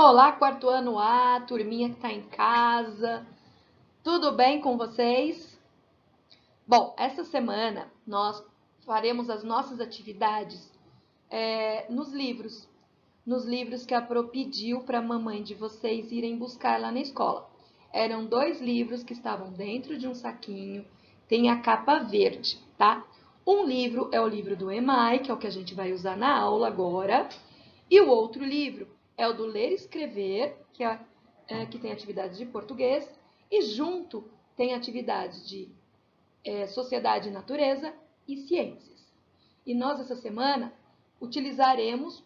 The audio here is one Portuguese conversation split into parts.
Olá, quarto ano A, turminha que está em casa. Tudo bem com vocês? Bom, essa semana nós faremos as nossas atividades nos livros que a Pro pediu para a mamãe de vocês irem buscar lá na escola. Eram 2 livros que estavam dentro de um saquinho, tem a capa verde, tá? Um livro é o livro do EMAI, que é o que a gente vai usar na aula agora, e o outro livro é o do Ler e Escrever, que tem atividades de português, e junto tem atividades de Sociedade e Natureza e Ciências. E nós, essa semana, utilizaremos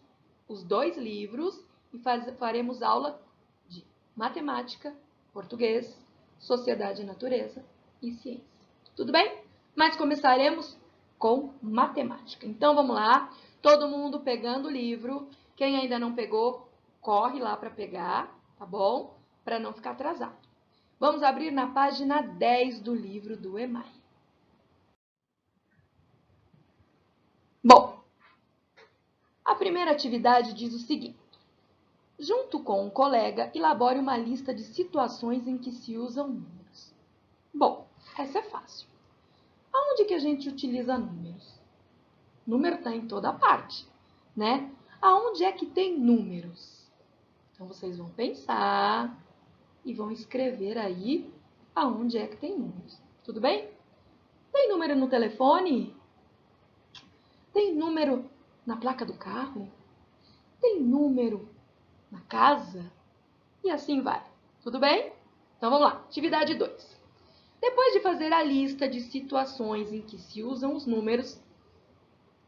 os 2 livros e faremos aula de matemática, português, sociedade e natureza e ciência. Tudo bem? Mas começaremos com matemática. Então, vamos lá. Todo mundo pegando o livro. Quem ainda não pegou, corre lá para pegar, tá bom? Para não ficar atrasado. Vamos abrir na página 10 do livro do EMAI. Bom, a primeira atividade diz o seguinte: junto com um colega, elabore uma lista de situações em que se usam números. Bom, essa é fácil. Aonde que a gente utiliza números? Número está em toda parte, né? Aonde é que tem números? Então, vocês vão pensar e vão escrever aí aonde é que tem números. Tudo bem? Tem número no telefone? Tem número na placa do carro? Tem número na casa? E assim vai. Tudo bem? Então, vamos lá. Atividade 2. Depois de fazer a lista de situações em que se usam os números,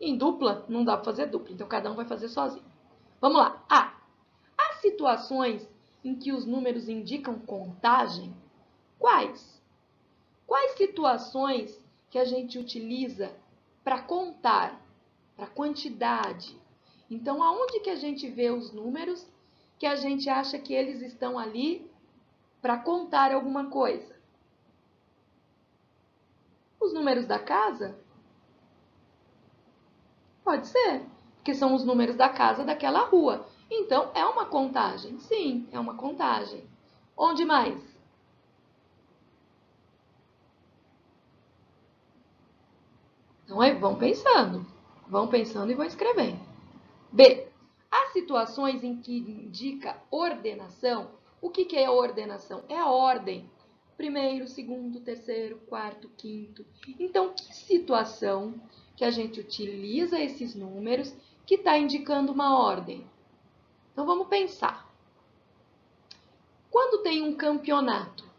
em dupla, não dá para fazer dupla, então cada um vai fazer sozinho. Vamos lá. A. Há situações em que os números indicam contagem? Quais? Quais situações que a gente utiliza para contar, para quantidade? Então, aonde que a gente vê os números que a gente acha que eles estão ali para contar alguma coisa? Os números da casa? Pode ser, porque são os números da casa daquela rua. Então, é uma contagem. Sim, é uma contagem. Onde mais? Então, vão pensando e vão escrevendo. B. Há situações em que indica ordenação. O que é ordenação? É a ordem. Primeiro, segundo, terceiro, quarto, quinto. Então, que situação que a gente utiliza esses números que está indicando uma ordem? Então, vamos pensar. Quando tem um campeonato,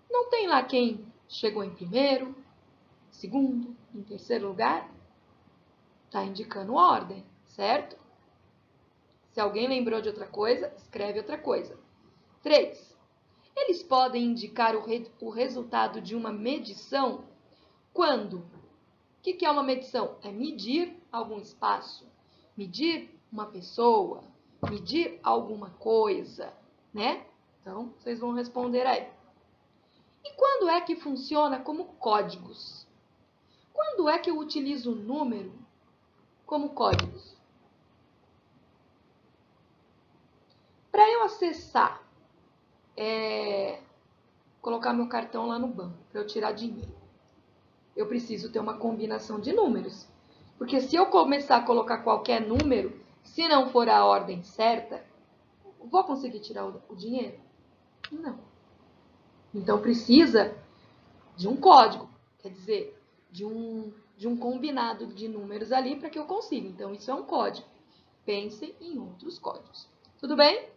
não tem lá quem chegou em primeiro, segundo, em terceiro lugar? Está indicando ordem, certo? Se alguém lembrou de outra coisa, escreve outra coisa. 3. Eles podem indicar o resultado de uma medição quando? O que é uma medição? É medir algum espaço, medir uma pessoa, medir alguma coisa, né? Então, vocês vão responder aí. E quando é que funciona como códigos? Quando é que eu utilizo o número como códigos? Para eu acessar, colocar meu cartão lá no banco, para eu tirar dinheiro, eu preciso ter uma combinação de números. Porque se eu começar a colocar qualquer número, se não for a ordem certa, vou conseguir tirar o dinheiro? Não. Então, precisa de um código, quer dizer, de um combinado de números ali para que eu consiga. Então, isso é um código. Pensem em outros códigos. Tudo bem?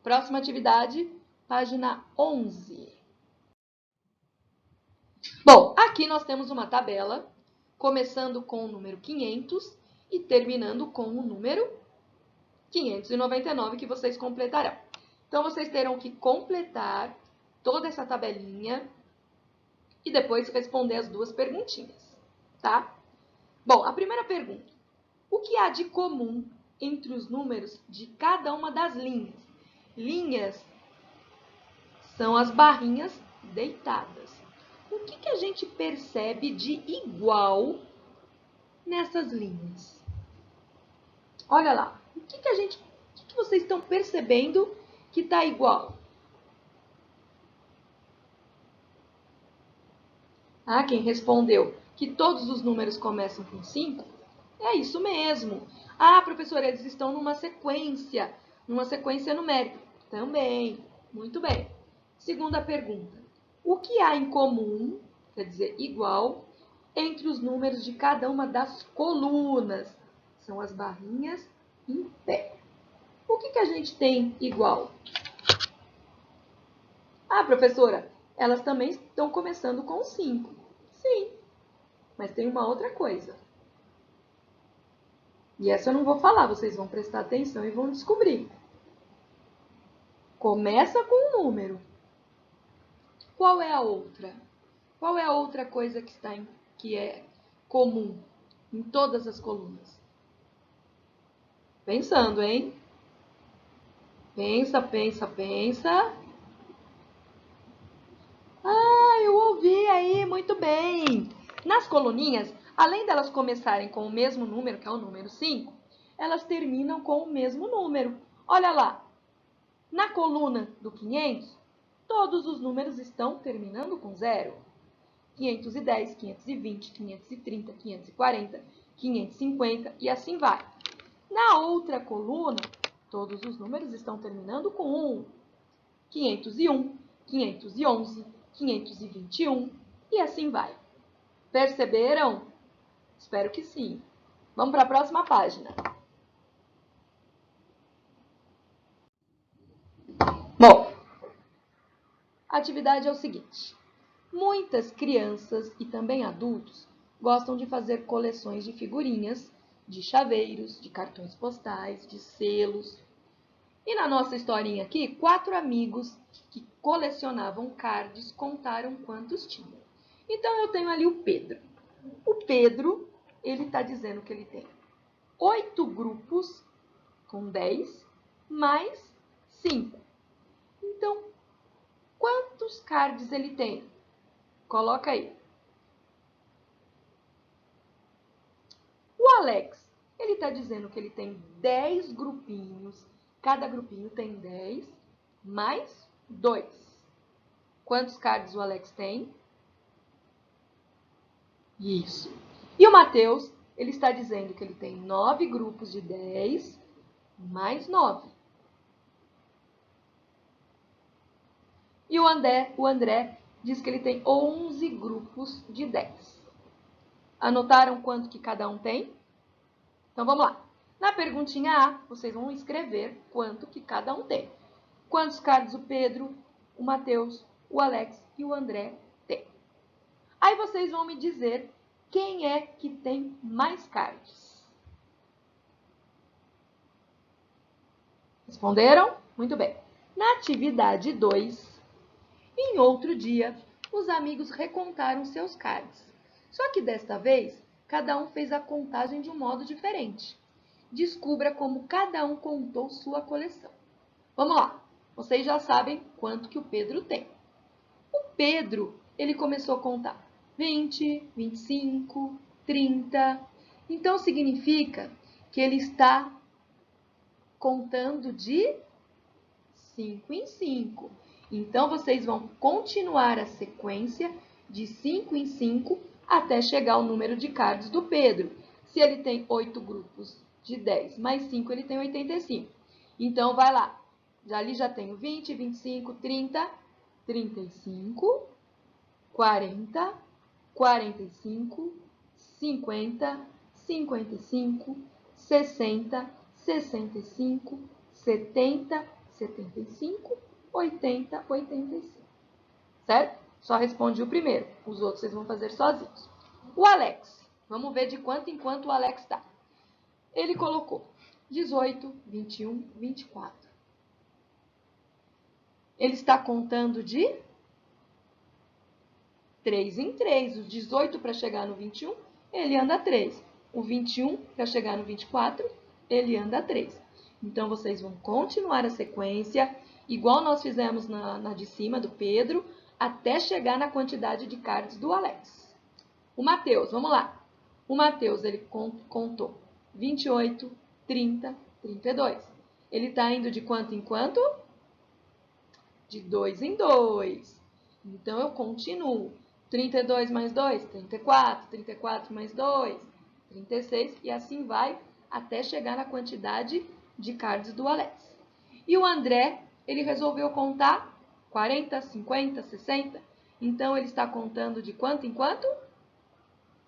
Próxima atividade, página 11. Bom, aqui nós temos uma tabela, começando com o número 500 e terminando com o número 599 que vocês completarão. Então, vocês terão que completar toda essa tabelinha e depois responder as 2 perguntinhas, tá? Bom, a primeira pergunta. O que há de comum entre os números de cada uma das linhas? Linhas são as barrinhas deitadas. O que a gente percebe de igual nessas linhas? Olha lá, o que que vocês estão percebendo que está igual? Ah, quem respondeu que todos os números começam com 5? É isso mesmo. Ah, professora, eles estão numa sequência numérica. Também. Muito bem. Segunda pergunta. O que há em comum, quer dizer, igual, entre os números de cada uma das colunas? São as barrinhas em pé. O que a gente tem igual? Ah, professora, elas também estão começando com 5. Sim, mas tem uma outra coisa. E essa eu não vou falar, vocês vão prestar atenção e vão descobrir. Começa com um número. Qual é a outra? Qual é a outra coisa que é comum em todas as colunas? Pensando, hein? Pensa, pensa, pensa. Ah, eu ouvi aí, muito bem. Nas coluninhas, além delas começarem com o mesmo número, que é o número 5, elas terminam com o mesmo número. Olha lá, na coluna do 500, todos os números estão terminando com 0. 510, 520, 530, 540, 550 e assim vai. Na outra coluna, todos os números estão terminando com 1. 501, 511, 521 e assim vai. Perceberam? Espero que sim. Vamos para a próxima página. Bom, a atividade é o seguinte. Muitas crianças e também adultos gostam de fazer coleções de figurinhas, de chaveiros, de cartões postais, de selos. E na nossa historinha aqui, 4 amigos que colecionavam cards contaram quantos tinham. Então, eu tenho ali o Pedro. O Pedro, ele está dizendo que ele tem 8 grupos com 10 mais 5. Então, quantos cards ele tem? Coloca aí. O Alex, ele está dizendo que ele tem 10 grupinhos. Cada grupinho tem 10 mais 2. Quantos cards o Alex tem? Isso. E o Matheus, ele está dizendo que ele tem 9 grupos de 10 mais 9. E o André diz que ele tem 11 grupos de 10. Anotaram quanto que cada um tem? Então, vamos lá. Na perguntinha A, vocês vão escrever quanto que cada um tem. Quantos cards o Pedro, o Matheus, o Alex e o André têm. Aí vocês vão me dizer quem é que tem mais cards. Responderam? Muito bem. Na atividade 2, em outro dia, os amigos recontaram seus cards. Só que desta vez, cada um fez a contagem de um modo diferente. Descubra como cada um contou sua coleção. Vamos lá. Vocês já sabem quanto que o Pedro tem. O Pedro, ele começou a contar 20, 25, 30. Então, significa que ele está contando de 5 em 5. Então, vocês vão continuar a sequência de 5 em 5 até chegar ao número de cards do Pedro. Se ele tem 8 grupos de 10 mais 5, ele tem 85. Então, vai lá. Ali já tenho 20, 25, 30, 35, 40, 45, 50, 55, 60, 65, 70, 75, 80, 85. Certo? Só responde o primeiro. Os outros vocês vão fazer sozinhos. O Alex. Vamos ver de quanto em quanto o Alex está. Ele colocou 18, 21, 24. Ele está contando de 3 em 3. O 18 para chegar no 21, ele anda 3. O 21 para chegar no 24, ele anda 3. Então, vocês vão continuar a sequência, igual nós fizemos na de cima do Pedro, até chegar na quantidade de cards do Alex. O Matheus, vamos lá. O Matheus, ele contou 28, 30, 32. Ele está indo de quanto em quanto? De 2 em 2. Então, eu continuo. 32 mais 2, 34. 34 mais 2, 36. E assim vai até chegar na quantidade de cards do Alex. E o André, ele resolveu contar 40, 50, 60. Então, ele está contando de quanto em quanto?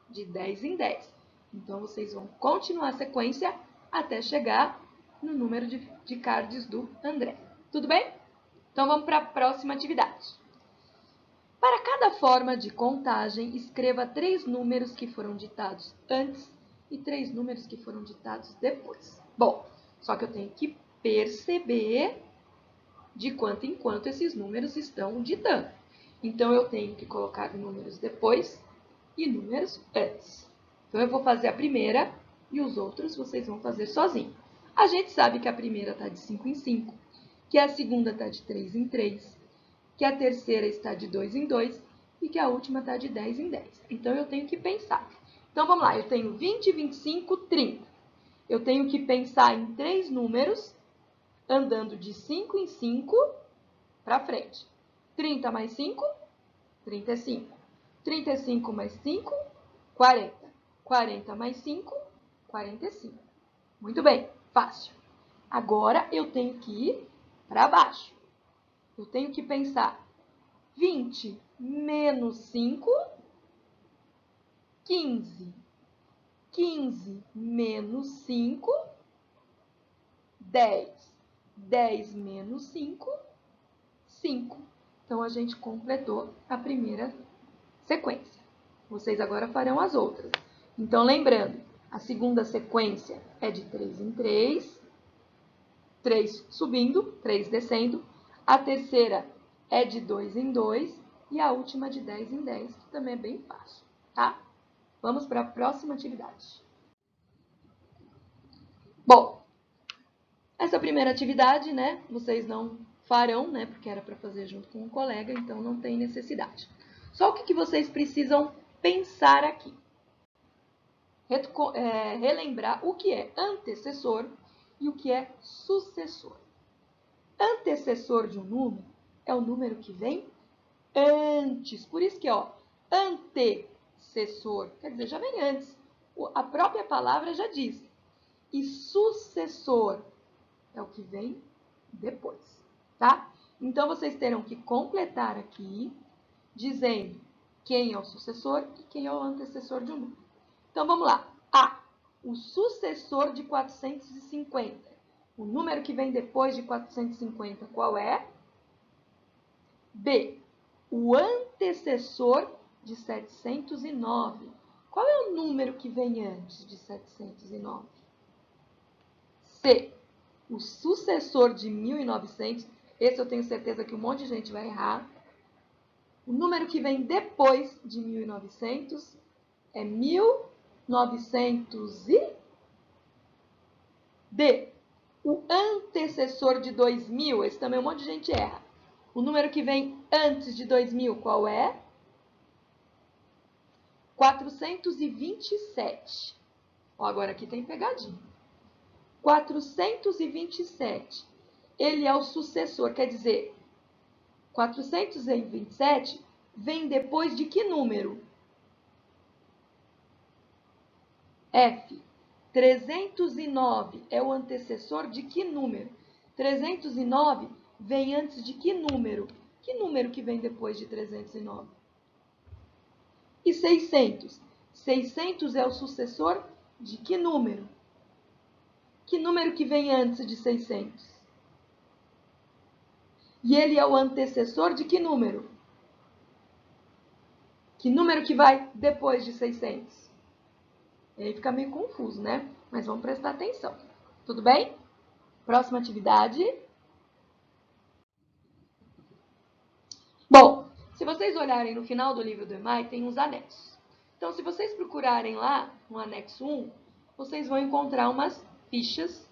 De 10 em 10. Então, vocês vão continuar a sequência até chegar no número de cards do André. Tudo bem? Então, vamos para a próxima atividade. Para cada forma de contagem, escreva 3 números que foram ditados antes e 3 números que foram ditados depois. Bom, só que eu tenho que perceber de quanto em quanto esses números estão ditando. Então, eu tenho que colocar números depois e números antes. Então, eu vou fazer a primeira e os outros vocês vão fazer sozinho. A gente sabe que a primeira está de 5 em 5, que a segunda está de 3 em 3, que a terceira está de 2 em 2 e que a última está de 10 em 10. Então, eu tenho que pensar. Então, vamos lá. Eu tenho 20, 25, 30. Eu tenho que pensar em 3 números andando de 5 em 5 para frente. 30 mais 5, 35. 35 mais 5, 40. 40 mais 5, 45. Muito bem, fácil. Agora, eu tenho que ir para baixo. Eu tenho que pensar 20 menos 5, 15. 15 menos 5, 10. 10 menos 5, 5. Então, a gente completou a primeira sequência. Vocês agora farão as outras. Então, lembrando, a segunda sequência é de 3 em 3, 3 subindo, 3 descendo. A terceira é de 2 em 2 e a última de 10 em 10, que também é bem fácil, tá? Vamos para a próxima atividade. Bom, essa primeira atividade, né, vocês não farão, né, porque era para fazer junto com um colega, então não tem necessidade. Só o que vocês precisam pensar aqui? Relembrar o que é antecessor e o que é sucessor. Antecessor de um número é o número que vem antes. Por isso que, ó, antecessor, quer dizer, já vem antes. A própria palavra já diz. E sucessor é o que vem depois, tá? Então, vocês terão que completar aqui, dizendo quem é o sucessor e quem é o antecessor de um número. Então, vamos lá. A, o sucessor de 450. O número que vem depois de 450, qual é? B, o antecessor de 709. Qual é o número que vem antes de 709? C, o sucessor de 1900. Esse eu tenho certeza que um monte de gente vai errar. O número que vem depois de 1900 é 1900 e... D, o antecessor de 2000. Esse também um monte de gente erra. O número que vem antes de 2000, qual é? 427. Ó, agora aqui tem pegadinha. 427. Ele é o sucessor, quer dizer, 427 vem depois de que número? F. 309 é o antecessor de que número? 309 vem antes de que número? Que número que vem depois de 309? E 600? 600 é o sucessor de que número? Que número que vem antes de 600? E ele é o antecessor de que número? Que número que vai depois de 600? E aí fica meio confuso, né? Mas vamos prestar atenção. Tudo bem? Próxima atividade. Bom, se vocês olharem no final do livro do EMAI, tem uns anexos. Então, se vocês procurarem lá no anexo 1, vocês vão encontrar umas fichas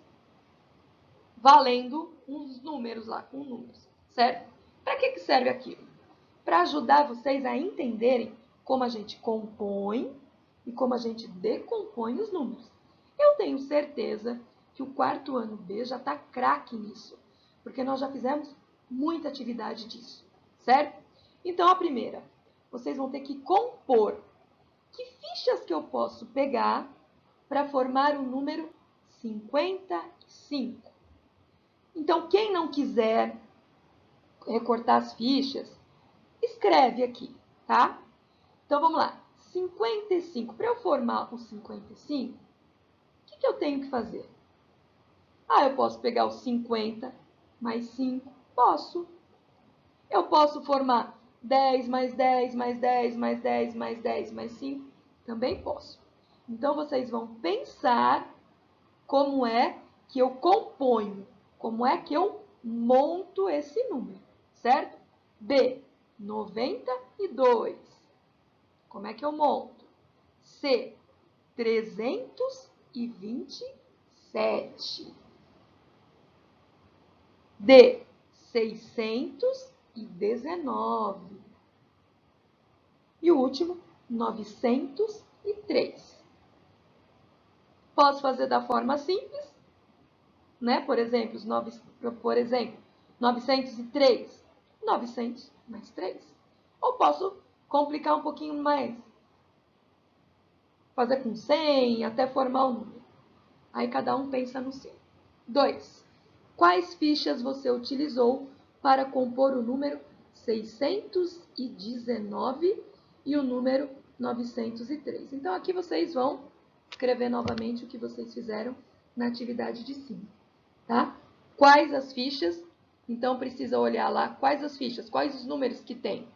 valendo uns números lá, com números, certo? Para que serve aquilo? Para ajudar vocês a entenderem como a gente compõe e como a gente decompõe os números. Eu tenho certeza que o quarto ano B já está craque nisso, porque nós já fizemos muita atividade disso, certo? Então, a primeira, vocês vão ter que compor. Que fichas que eu posso pegar para formar o número 55? Então, quem não quiser recortar as fichas, escreve aqui, tá? Então, vamos lá. 55. Para eu formar o 55, o que eu tenho que fazer? Eu posso pegar o 50 mais 5. Posso. Eu posso formar 10 mais 10 mais 10 mais 10 mais 10 mais 5. Também posso. Então, vocês vão pensar como é que eu componho, como é que eu monto esse número, certo? B, 92. Como é que eu monto? C, 327. D, 619. E o último, 903. Posso fazer da forma simples, né? Por exemplo, 903. 900 mais 3. Ou posso complicar um pouquinho mais. Fazer com 100 até formar o número. Aí cada um pensa no seu. 2. Quais fichas você utilizou para compor o número 619 e o número 903? Então, aqui vocês vão escrever novamente o que vocês fizeram na atividade de cima, tá? Quais as fichas? Então, precisa olhar lá quais as fichas, quais os números que tem.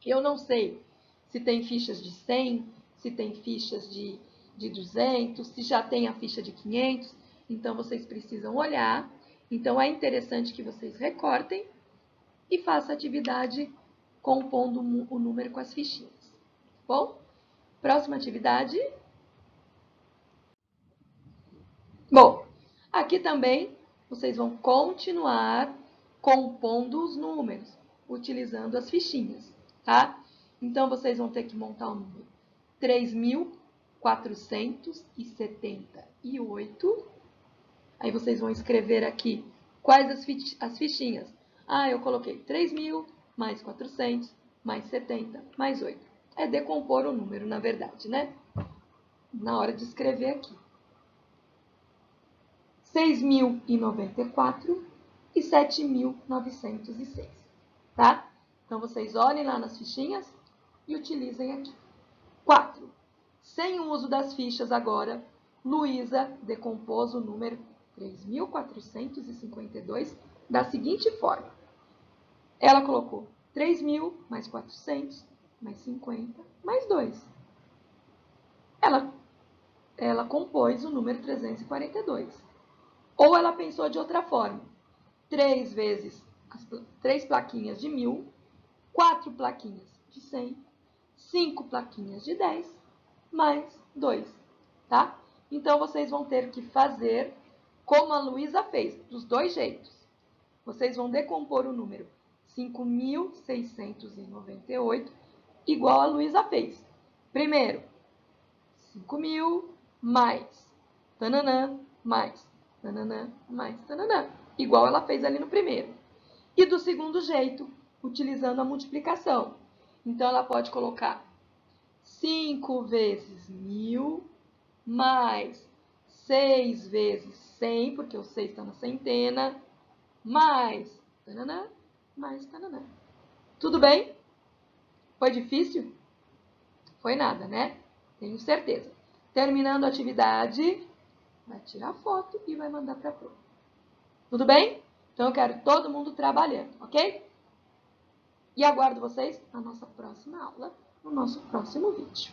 Eu não sei se tem fichas de 100, se tem fichas de 200, se já tem a ficha de 500. Então, vocês precisam olhar. Então, é interessante que vocês recortem e façam a atividade compondo o número com as fichinhas. Bom? Próxima atividade. Bom, aqui também vocês vão continuar compondo os números, utilizando as fichinhas, tá? Então, vocês vão ter que montar o número 3.478. Aí vocês vão escrever aqui quais as fichinhas. Eu coloquei 3.000 mais 400 mais 70 mais 8. É decompor o número, na verdade, né? Na hora de escrever aqui. 6.094 e 7.906, tá? Então, vocês olhem lá nas fichinhas e utilizem aqui. 4. Sem o uso das fichas agora, Luísa decompôs o número 3.452 da seguinte forma. Ela colocou 3.000 mais 400 mais 50 mais 2. Ela compôs o número 342. Ou ela pensou de outra forma. 3 vezes as 3 plaquinhas de 1.000, 4 plaquinhas de 100, 5 plaquinhas de 10, mais 2, tá? Então, vocês vão ter que fazer como a Luísa fez, dos dois jeitos. Vocês vão decompor o número 5.698, igual a Luísa fez. Primeiro, 5.000 mais, tananã, mais, tananã, mais, tananã, igual ela fez ali no primeiro. E do segundo jeito, utilizando a multiplicação. Então, ela pode colocar 5 vezes 1.000 mais 6 vezes 100, porque o 6 está na centena, mais tananã, mais tananã. Tudo bem? Foi difícil? Foi nada, né? Tenho certeza. Terminando a atividade, vai tirar foto e vai mandar para a prova. Tudo bem? Então, eu quero todo mundo trabalhando, ok? E aguardo vocês na nossa próxima aula, no nosso próximo vídeo.